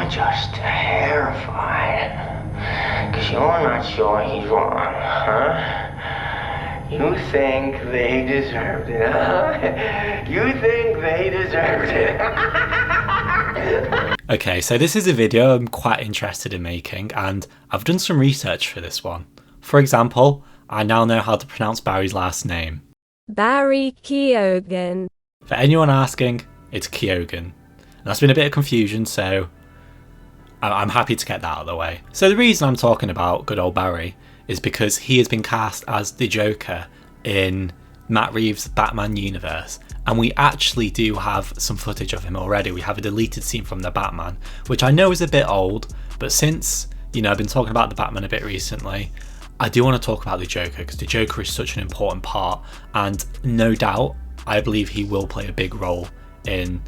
You're just terrified. Because you're not sure he's wrong, huh? You think they deserved it, huh? You think they deserved it. Okay, so this is a video I'm quite interested in making, and I've done some research for this one. For example, I now know how to pronounce Barry's last name. Barry Keoghan. For anyone asking, it's Keoghan. And that's been a bit of confusion, so I'm happy to get that out of the way. So the reason I'm talking about good old Barry is because he has been cast as the Joker in Matt Reeves Batman Universe, and we actually do have some footage of him already. We have a deleted scene from the Batman, which I know is a bit old, but since, I've been talking about the Batman a bit recently, I do want to talk about the Joker, because the Joker is such an important part, and no doubt, I believe he will play a big role in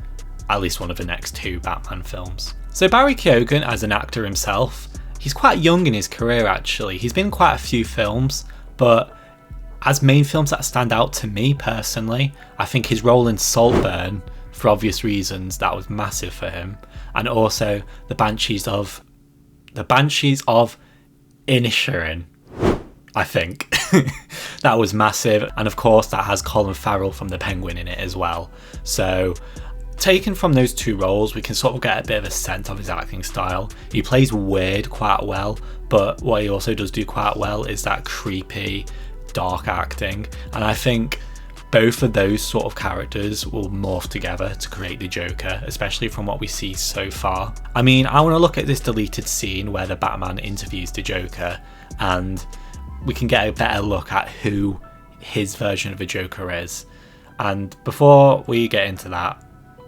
at least one of the next 2 Batman films. So Barry Keoghan, as an actor himself, he's quite young in his career actually. He's been in quite a few films, but as main films that stand out to me personally, I think his role in Saltburn, for obvious reasons, that was massive for him. And also the Banshees of Inisherin, I think. That was massive. And of course that has Colin Farrell from The Penguin in it as well. So taken from those 2 roles, we can sort of get a bit of a sense of his acting style. He plays weird quite well, but what he also does do quite well is that creepy, dark acting. And I think both of those sort of characters will morph together to create the Joker, especially from what we see so far. I mean, I want to look at this deleted scene where the Batman interviews the Joker, and we can get a better look at who his version of the Joker is. And before we get into that,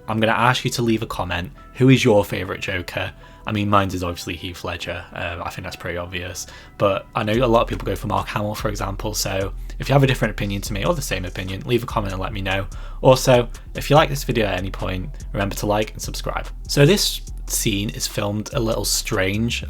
I'm going to ask you to leave a comment. Who is your favourite Joker? I mean, mine is obviously Heath Ledger. I think that's pretty obvious. But I know a lot of people go for Mark Hamill, for example. So if you have a different opinion to me, or the same opinion, leave a comment and let me know. Also, if you like this video at any point, remember to like and subscribe. So this scene is filmed a little strange.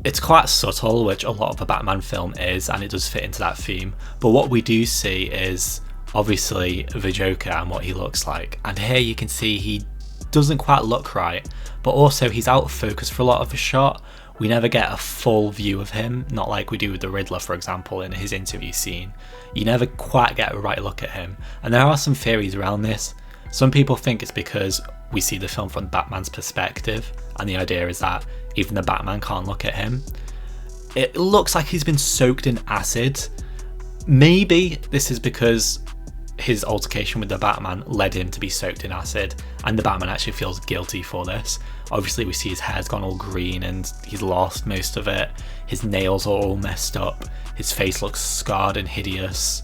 It's quite subtle, which a lot of a Batman film is, and it does fit into that theme. But what we do see is obviously the Joker and what he looks like, and here you can see he doesn't quite look right, but also he's out of focus for a lot of the shot. We never get a full view of him, not like we do with the Riddler, for example, in his interview scene. You never quite get a right look at him, and there are some theories around this. Some people think it's because we see the film from Batman's perspective, and the idea is that even the Batman can't look at him. It looks like he's been soaked in acid. Maybe this is because his altercation with the Batman led him to be soaked in acid, and the Batman actually feels guilty for this. Obviously we see his hair's gone all green and he's lost most of it. His nails are all messed up. His face looks scarred and hideous.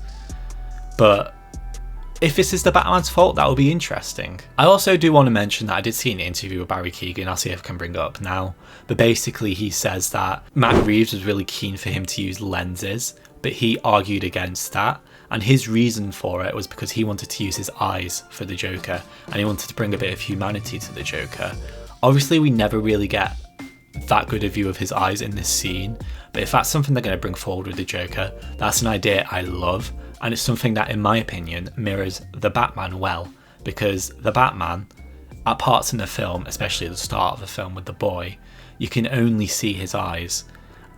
But if this is the Batman's fault, that would be interesting. I also do want to mention that I did see an interview with Barry Keoghan. I'll see if I can bring it up now. But basically he says that Matt Reeves was really keen for him to use lenses, but he argued against that. And his reason for it was because he wanted to use his eyes for the Joker, and he wanted to bring a bit of humanity to the Joker. Obviously we never really get that good a view of his eyes in this scene, but if that's something they're going to bring forward with the Joker, that's an idea I love, and it's something that in my opinion mirrors the Batman well, because the Batman, at parts in the film, especially at the start of the film with the boy, you can only see his eyes,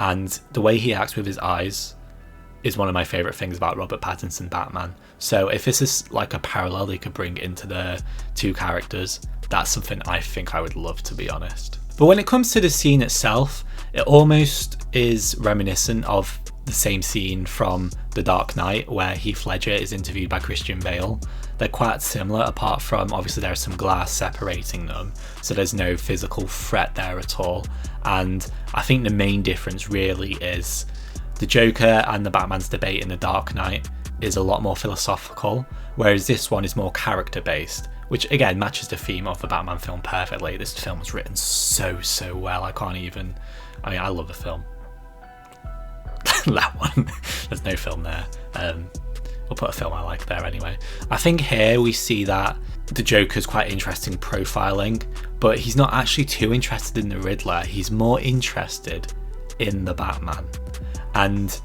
and the way he acts with his eyes is one of my favourite things about Robert Pattinson Batman. So if this is like a parallel they could bring into the 2 characters, that's something I think I would love, to be honest. But when it comes to the scene itself, it almost is reminiscent of the same scene from The Dark Knight where Heath Ledger is interviewed by Christian Bale. They're quite similar, apart from obviously there's some glass separating them, so there's no physical threat there at all. And I think the main difference really is the Joker and the Batman's debate in The Dark Knight is a lot more philosophical, whereas this one is more character based, which again matches the theme of the Batman film perfectly. This film was written so well, I love the film. That one, there's no film there. We'll put a film I like there anyway. I think here we see that the Joker's quite interesting profiling, but he's not actually too interested in the Riddler. He's more interested in the Batman. And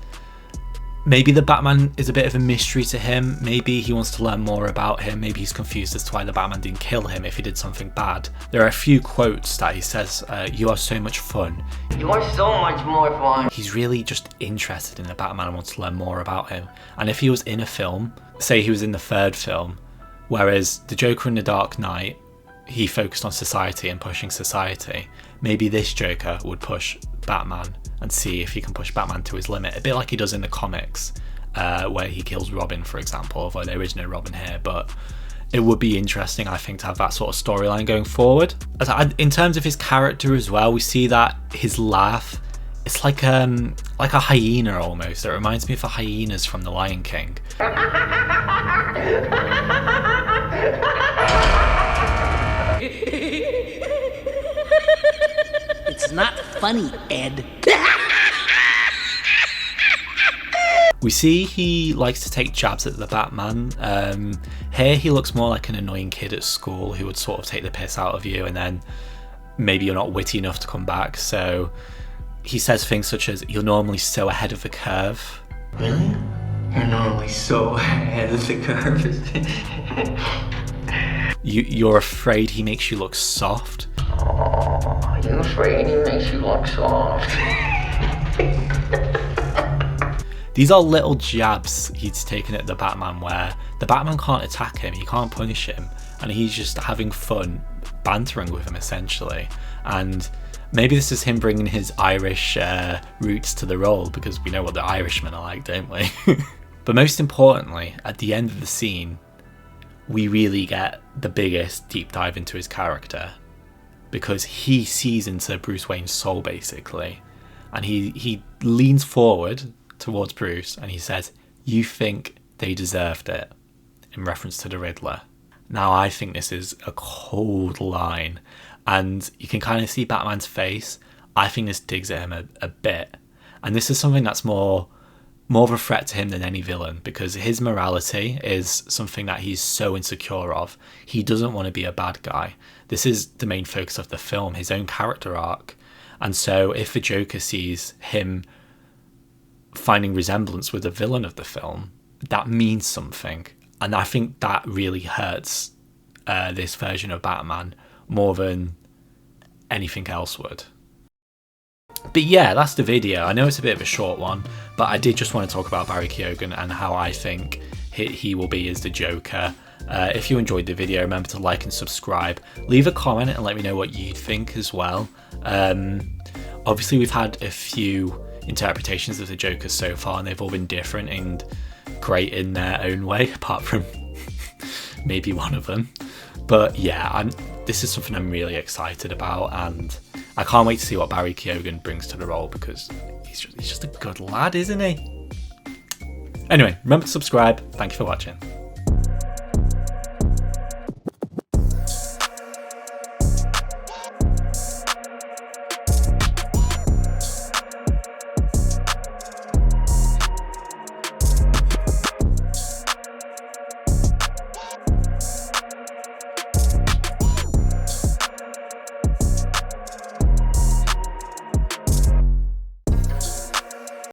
Maybe the Batman is a bit of a mystery to him. Maybe he wants to learn more about him. Maybe he's confused as to why the Batman didn't kill him if he did something bad. There are a few quotes that he says, "You are so much fun." You are so much more fun. He's really just interested in the Batman and wants to learn more about him. And if he was in a film, say he was in the third film, whereas the Joker in The Dark Knight, he focused on society and pushing society, maybe this Joker would push Batman and see if he can push Batman to his limit, a bit like he does in the comics, where he kills Robin, for example, although there is no Robin here. But it would be interesting, I think, to have that sort of storyline going forward. In terms of his character as well, we see that his laugh, it's like a hyena almost. It reminds me of the hyenas from The Lion King. It's not funny, Ed. We see he likes to take jabs at the Batman. Here he looks more like an annoying kid at school who would sort of take the piss out of you, and then maybe you're not witty enough to come back. So he says things such as, "You're normally so ahead of the curve." Really? You're normally so ahead of the curve. You're afraid he makes you look soft. Oh, you're afraid he makes you look soft. These are little jabs he's taken at the Batman where the Batman can't attack him, he can't punish him, and he's just having fun bantering with him essentially. And maybe this is him bringing his Irish roots to the role, because we know what the Irishmen are like, don't we? But most importantly, at the end of the scene, we really get the biggest deep dive into his character, because he sees into Bruce Wayne's soul basically, and he leans forward towards Bruce and he says, "You think they deserved it," in reference to the Riddler. Now I think this is a cold line, and you can kind of see Batman's face. I think this digs at him a bit, and this is something that's more of a threat to him than any villain, because his morality is something that he's so insecure of. He doesn't want to be a bad guy. This is the main focus of the film, his own character arc. And so if the Joker sees him finding resemblance with the villain of the film, that means something. And I think that really hurts this version of Batman more than anything else would. But yeah, that's the video. I know it's a bit of a short one, but I did just want to talk about Barry Keoghan and how I think he will be as the Joker. If you enjoyed the video, remember to like and subscribe. Leave a comment and let me know what you'd think as well. Obviously, we've had a few interpretations of the Joker so far, and they've all been different and great in their own way, apart from maybe one of them. But yeah, this is something I'm really excited about, and I can't wait to see what Barry Keoghan brings to the role, because he's just a good lad, isn't he? Anyway, remember to subscribe. Thank you for watching.